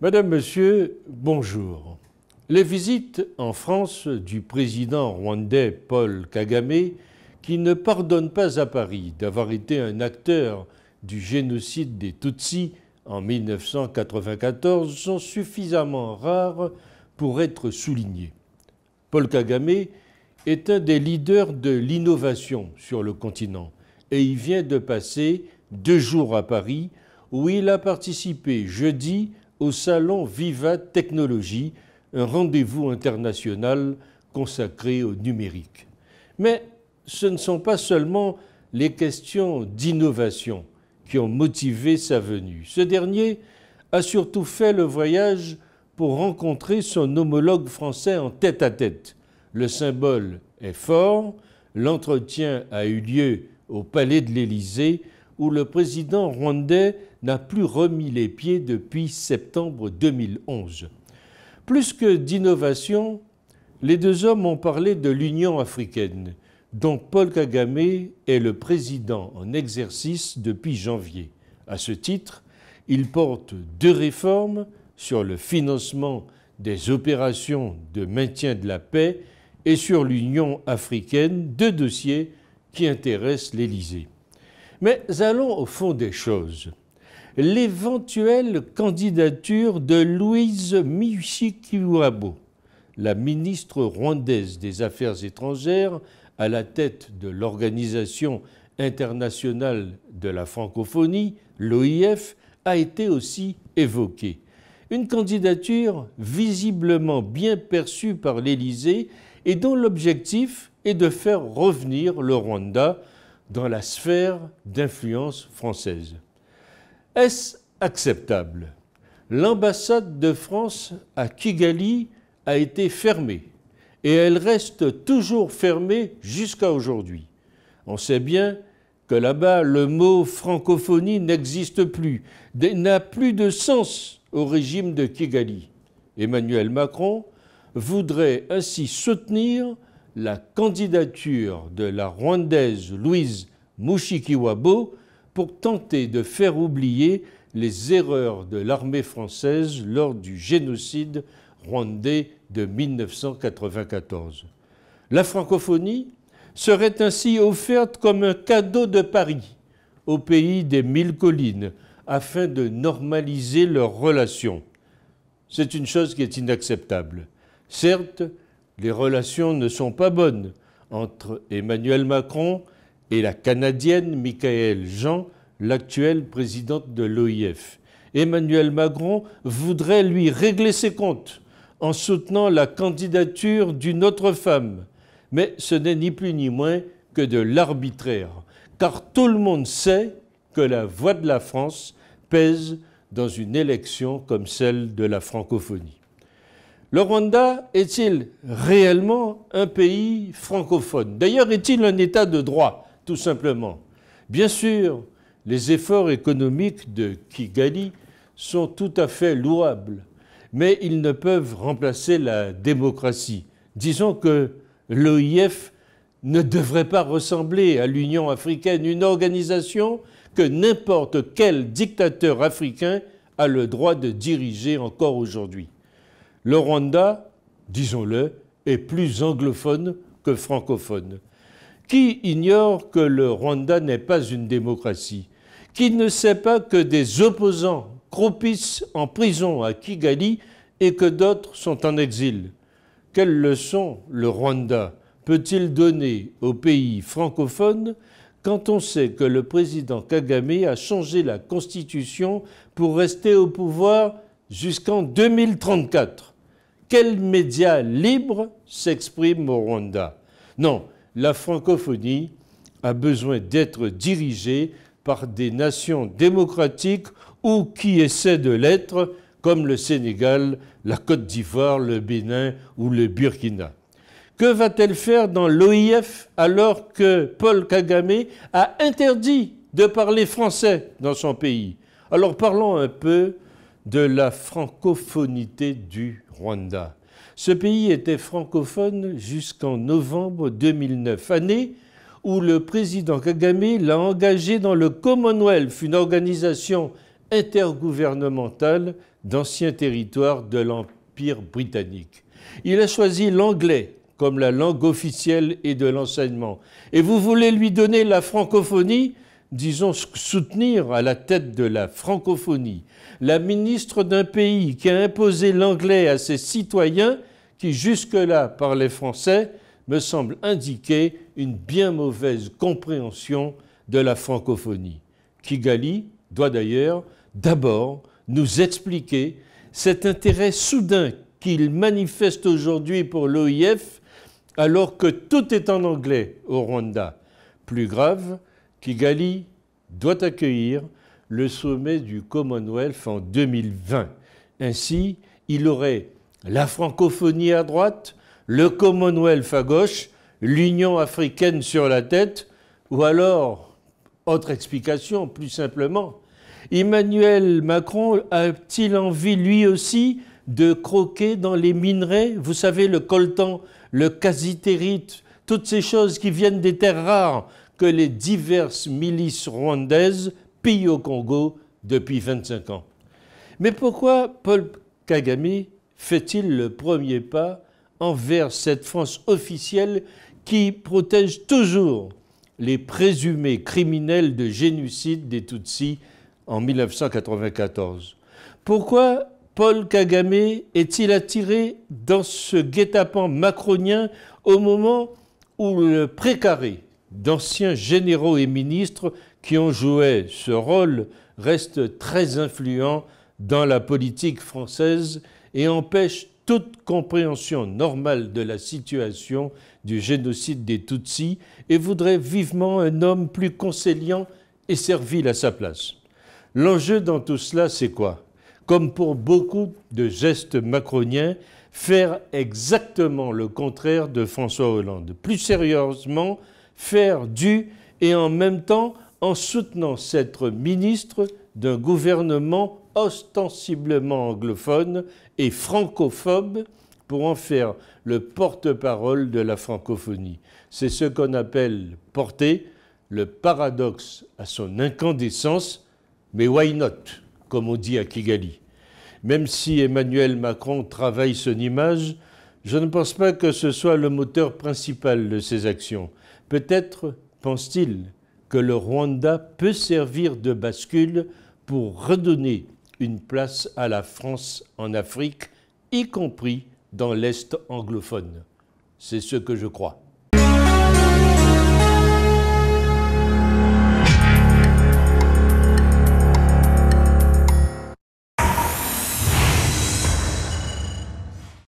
Madame, Monsieur, bonjour. Les visites en France du président rwandais Paul Kagame, qui ne pardonne pas à Paris d'avoir été un acteur du génocide des Tutsis en 1994, sont suffisamment rares pour être soulignées. Paul Kagame est un des leaders de l'innovation sur le continent et il vient de passer 2 jours à Paris où il a participé jeudi au salon Viva Technologie, un rendez-vous international consacré au numérique. Mais ce ne sont pas seulement les questions d'innovation qui ont motivé sa venue. Ce dernier a surtout fait le voyage pour rencontrer son homologue français en tête-à-tête. Le symbole est fort, l'entretien a eu lieu au Palais de l'Élysée où le président rwandais n'a plus remis les pieds depuis septembre 2011. Plus que d'innovation, les deux hommes ont parlé de l'Union africaine, dont Paul Kagame est le président en exercice depuis janvier. À ce titre, il porte 2 réformes sur le financement des opérations de maintien de la paix et sur l'Union africaine, 2 dossiers qui intéressent l'Élysée. Mais allons au fond des choses. L'éventuelle candidature de Louise Mushikiwabo, la ministre rwandaise des Affaires étrangères à la tête de l'Organisation internationale de la francophonie, l'OIF, a été aussi évoquée. Une candidature visiblement bien perçue par l'Élysée et dont l'objectif est de faire revenir le Rwanda dans la sphère d'influence française. Est-ce acceptable? L'ambassade de France à Kigali a été fermée et elle reste toujours fermée jusqu'à aujourd'hui. On sait bien que là-bas, le mot francophonie n'existe plus, n'a plus de sens au régime de Kigali. Emmanuel Macron voudrait ainsi soutenir la candidature de la Rwandaise Louise Mushikiwabo pour tenter de faire oublier les erreurs de l'armée française lors du génocide rwandais de 1994. La francophonie serait ainsi offerte comme un cadeau de Paris au pays des 1000 collines afin de normaliser leurs relations. C'est une chose qui est inacceptable. Certes, les relations ne sont pas bonnes entre Emmanuel Macron et la Canadienne Michaëlle Jean, l'actuelle présidente de l'OIF. Emmanuel Macron voudrait lui régler ses comptes en soutenant la candidature d'une autre femme. Mais ce n'est ni plus ni moins que de l'arbitraire, car tout le monde sait que la voix de la France pèse dans une élection comme celle de la francophonie. Le Rwanda est-il réellement un pays francophone? D'ailleurs, est-il un État de droit, tout simplement? Bien sûr, les efforts économiques de Kigali sont tout à fait louables, mais ils ne peuvent remplacer la démocratie. Disons que l'OIF ne devrait pas ressembler à l'Union africaine, une organisation que n'importe quel dictateur africain a le droit de diriger encore aujourd'hui. Le Rwanda, disons-le, est plus anglophone que francophone. Qui ignore que le Rwanda n'est pas une démocratie? Qui ne sait pas que des opposants croupissent en prison à Kigali et que d'autres sont en exil? Quelle leçon le Rwanda peut-il donner aux pays francophones quand on sait que le président Kagame a changé la constitution pour rester au pouvoir jusqu'en 2034? Quels médias libres s'expriment au Rwanda? Non, la francophonie a besoin d'être dirigée par des nations démocratiques ou qui essaient de l'être, comme le Sénégal, la Côte d'Ivoire, le Bénin ou le Burkina. Que va-t-elle faire dans l'OIF alors que Paul Kagame a interdit de parler français dans son pays? Alors parlons un peu de la francophonité du Rwanda. Ce pays était francophone jusqu'en novembre 2009, année où le président Kagame l'a engagé dans le Commonwealth, une organisation intergouvernementale d'anciens territoires de l'Empire britannique. Il a choisi l'anglais comme la langue officielle et de l'enseignement. Et vous voulez lui donner la francophonie, disons soutenir à la tête de la francophonie la ministre d'un pays qui a imposé l'anglais à ses citoyens qui jusque-là parlaient français, me semble indiquer une bien mauvaise compréhension de la francophonie. Kigali doit d'ailleurs d'abord nous expliquer cet intérêt soudain qu'il manifeste aujourd'hui pour l'OIF alors que tout est en anglais au Rwanda. Plus grave, Kigali doit accueillir le sommet du Commonwealth en 2020. Ainsi, il aurait la francophonie à droite, le Commonwealth à gauche, l'Union africaine sur la tête, ou alors, autre explication, plus simplement, Emmanuel Macron a-t-il envie lui aussi de croquer dans les minerais, vous savez, le coltan, le casitérite, toutes ces choses qui viennent des terres rares que les diverses milices rwandaises pillent au Congo depuis 25 ans. Mais pourquoi Paul Kagame fait-il le premier pas envers cette France officielle qui protège toujours les présumés criminels de génocide des Tutsis en 1994? Pourquoi Paul Kagame est-il attiré dans ce guet-apens macronien au moment où le précaré d'anciens généraux et ministres qui ont joué ce rôle reste très influent dans la politique française et empêche toute compréhension normale de la situation du génocide des Tutsis et voudrait vivement un homme plus conciliant et servile à sa place? L'enjeu dans tout cela, c'est quoi? Comme pour beaucoup de gestes macroniens, faire exactement le contraire de François Hollande. Plus sérieusement, faire du et en même temps en soutenant cette ministre d'un gouvernement ostensiblement anglophone et francophobe pour en faire le porte-parole de la francophonie. C'est ce qu'on appelle porter le paradoxe à son incandescence, mais why not, comme on dit à Kigali. Même si Emmanuel Macron travaille son image, je ne pense pas que ce soit le moteur principal de ses actions. Peut-être pense-t-il que le Rwanda peut servir de bascule pour redonner une place à la France en Afrique, y compris dans l'Est anglophone. C'est ce que je crois.